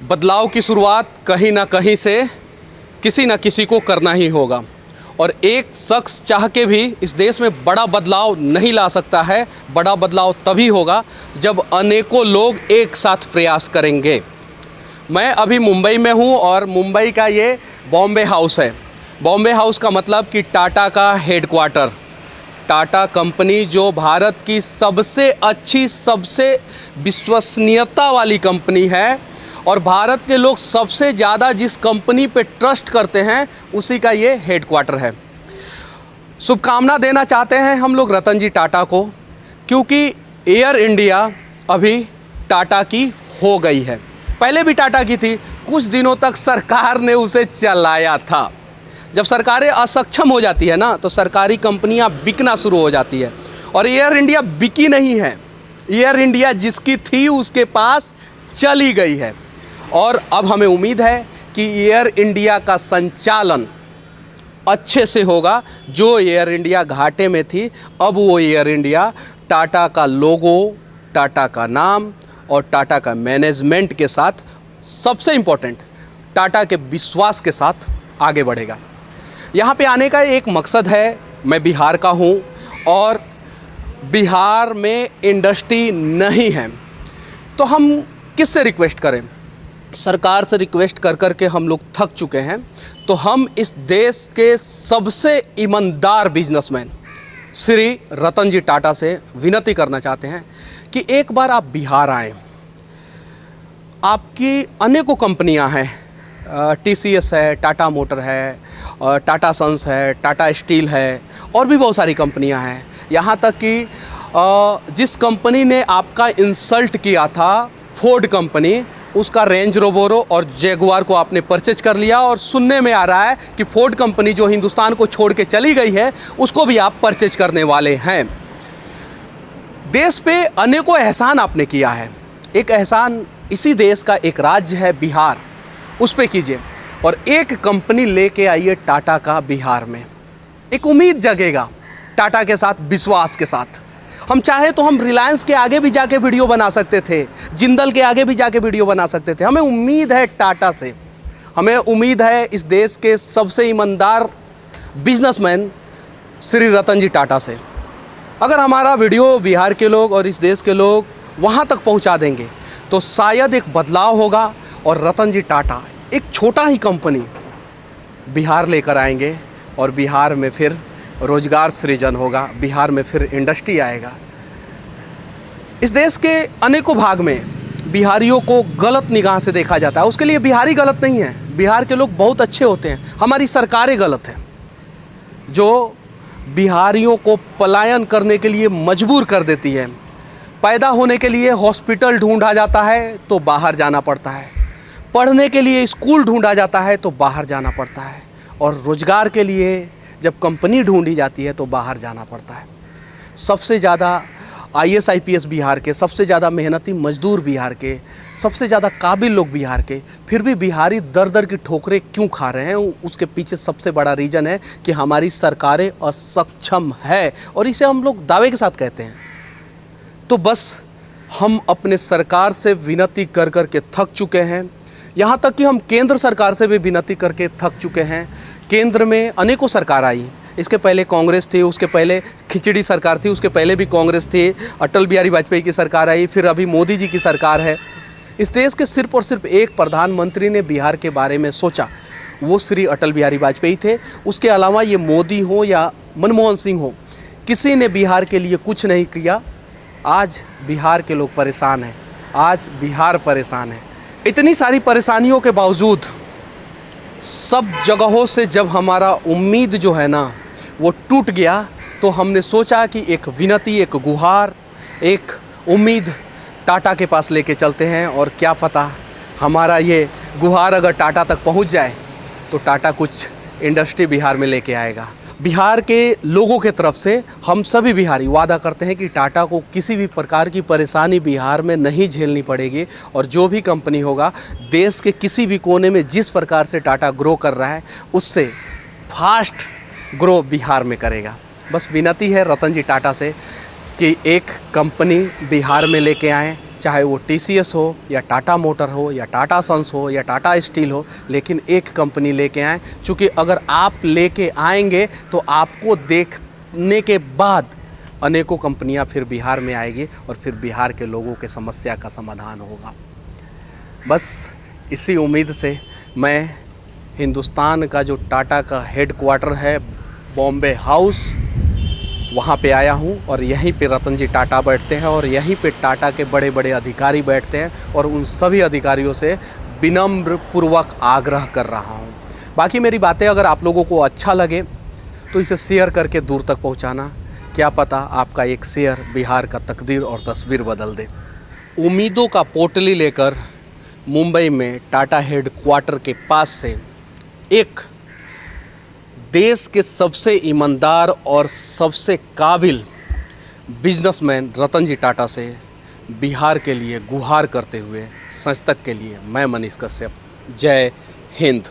बदलाव की शुरुआत कहीं ना कहीं से किसी न किसी को करना ही होगा और एक शख्स चाह के भी इस देश में बड़ा बदलाव नहीं ला सकता है। बड़ा बदलाव तभी होगा जब अनेकों लोग एक साथ प्रयास करेंगे। मैं अभी मुंबई में हूँ और मुंबई का ये बॉम्बे हाउस है। बॉम्बे हाउस का मतलब कि टाटा का हेडक्वार्टर, टाटा कंपनी जो भारत की सबसे अच्छी, सबसे विश्वसनीयता वाली कंपनी है और भारत के लोग सबसे ज़्यादा जिस कंपनी पे ट्रस्ट करते हैं उसी का ये हेडक्वार्टर है। शुभकामना देना चाहते हैं हम लोग रतन जी टाटा को, क्योंकि एयर इंडिया अभी टाटा की हो गई है। पहले भी टाटा की थी, कुछ दिनों तक सरकार ने उसे चलाया था। जब सरकारें असक्षम हो जाती है ना, तो सरकारी कंपनियां बिकना शुरू हो जाती है और एयर इंडिया बिकी नहीं है। एयर इंडिया जिसकी थी उसके पास चली गई है और अब हमें उम्मीद है कि एयर इंडिया का संचालन अच्छे से होगा। जो एयर इंडिया घाटे में थी, अब वो एयर इंडिया टाटा का लोगो, टाटा का नाम और टाटा का मैनेजमेंट के साथ, सबसे इम्पोर्टेंट टाटा के विश्वास के साथ आगे बढ़ेगा। यहाँ पे आने का एक मकसद है, मैं बिहार का हूँ और बिहार में इंडस्ट्री नहीं है, तो हम किससे रिक्वेस्ट करें? सरकार से रिक्वेस्ट कर कर के हम लोग थक चुके हैं। तो हम इस देश के सबसे ईमानदार बिजनेसमैन श्री रतन जी टाटा से विनती करना चाहते हैं कि एक बार आप बिहार आएँ। आपकी अनेकों कंपनियां हैं, TCS है, टाटा मोटर है, टाटा सन्स है, टाटा स्टील है और भी बहुत सारी कंपनियां हैं। यहाँ तक कि जिस कंपनी ने आपका इंसल्ट किया था, फोर्ड कंपनी, उसका रेंज रोवरो और जैगुआर को आपने परचेज कर लिया और सुनने में आ रहा है कि फोर्ड कंपनी जो हिंदुस्तान को छोड़ के चली गई है उसको भी आप परचेज करने वाले हैं। देश पे अनेकों एहसान आपने किया है। एक एहसान इसी देश का एक राज्य है बिहार, उस पे कीजिए और एक कंपनी लेके आइए टाटा का बिहार में। एक उम्मीद जगेगा टाटा के साथ, विश्वास के साथ। हम चाहे तो हम रिलायंस के आगे भी जाके वीडियो बना सकते थे, जिंदल के आगे भी जाके वीडियो बना सकते थे। हमें उम्मीद है टाटा से, हमें उम्मीद है इस देश के सबसे ईमानदार बिजनेसमैन श्री रतन जी टाटा से। अगर हमारा वीडियो बिहार के लोग और इस देश के लोग वहाँ तक पहुँचा देंगे तो शायद एक बदलाव होगा और रतन जी टाटा एक छोटा ही कंपनी बिहार लेकर आएंगे और बिहार में फिर रोजगार सृजन होगा, बिहार में फिर इंडस्ट्री आएगा। इस देश के अनेकों भाग में बिहारियों को गलत निगाह से देखा जाता है। उसके लिए बिहारी गलत नहीं है, बिहार के लोग बहुत अच्छे होते हैं। हमारी सरकारें गलत हैं जो बिहारियों को पलायन करने के लिए मजबूर कर देती है। पैदा होने के लिए हॉस्पिटल ढूंढा जाता है तो बाहर जाना पड़ता है, पढ़ने के लिए स्कूल ढूंढा जाता है तो बाहर जाना पड़ता है और रोज़गार के लिए जब कंपनी ढूंढी जाती है तो बाहर जाना पड़ता है। सबसे ज़्यादा IAS IPS बिहार के, सबसे ज़्यादा मेहनती मजदूर बिहार के, सबसे ज़्यादा काबिल लोग बिहार के, फिर भी बिहारी दर दर की ठोकरें क्यों खा रहे हैं? उसके पीछे सबसे बड़ा रीज़न है कि हमारी सरकारें असक्षम है और इसे हम लोग दावे के साथ कहते हैं। तो बस हम अपने सरकार से विनती कर कर के थक चुके हैं। यहाँ तक कि हम केंद्र सरकार से भी विनती करके थक चुके हैं। केंद्र में अनेकों सरकार आई, इसके पहले कांग्रेस थी, उसके पहले खिचड़ी सरकार थी, उसके पहले भी कांग्रेस थी, अटल बिहारी वाजपेयी की सरकार आई, फिर अभी मोदी जी की सरकार है। इस देश के सिर्फ और सिर्फ एक प्रधानमंत्री ने बिहार के बारे में सोचा, वो श्री अटल बिहारी वाजपेयी थे। उसके अलावा ये मोदी हो या मनमोहन सिंह हो, किसी ने बिहार के लिए कुछ नहीं किया। आज बिहार के लोग परेशान हैं, आज बिहार परेशान है। इतनी सारी परेशानियों के बावजूद सब जगहों से जब हमारा उम्मीद जो है ना वो टूट गया, तो हमने सोचा कि एक विनती, एक गुहार, एक उम्मीद टाटा के पास लेके चलते हैं और क्या पता हमारा ये गुहार अगर टाटा तक पहुंच जाए तो टाटा कुछ इंडस्ट्री बिहार में लेके आएगा। बिहार के लोगों के तरफ से हम सभी बिहारी वादा करते हैं कि टाटा को किसी भी प्रकार की परेशानी बिहार में नहीं झेलनी पड़ेगी और जो भी कंपनी होगा देश के किसी भी कोने में जिस प्रकार से टाटा ग्रो कर रहा है उससे फास्ट ग्रो बिहार में करेगा। बस विनती है रतन जी टाटा से कि एक कंपनी बिहार में लेके आएँ, चाहे वो TCS हो या टाटा मोटर हो या टाटा सन्स हो या टाटा स्टील हो, लेकिन एक कंपनी लेके आएँ। चूँकि अगर आप लेके आएंगे तो आपको देखने के बाद अनेकों कंपनियां फिर बिहार में आएगी और फिर बिहार के लोगों के समस्या का समाधान होगा। बस इसी उम्मीद से मैं हिंदुस्तान का जो टाटा का हेडक्वार्टर है बॉम्बे हाउस, वहाँ पे आया हूँ और यहीं पे रतन जी टाटा बैठते हैं और यहीं पे टाटा के बड़े बड़े अधिकारी बैठते हैं और उन सभी अधिकारियों से विनम्र पूर्वक आग्रह कर रहा हूँ। बाकी मेरी बातें अगर आप लोगों को अच्छा लगे तो इसे शेयर करके दूर तक पहुँचाना। क्या पता आपका एक शेयर बिहार का तकदीर और तस्वीर बदल दे। उम्मीदों का पोटली लेकर मुंबई में टाटा हेडक्वार्टर के पास से एक देश के सबसे ईमानदार और सबसे काबिल बिजनेसमैन रतन जी टाटा से बिहार के लिए गुहार करते हुए संस्थक के लिए मैं मनीष कश्यप। जय हिंद।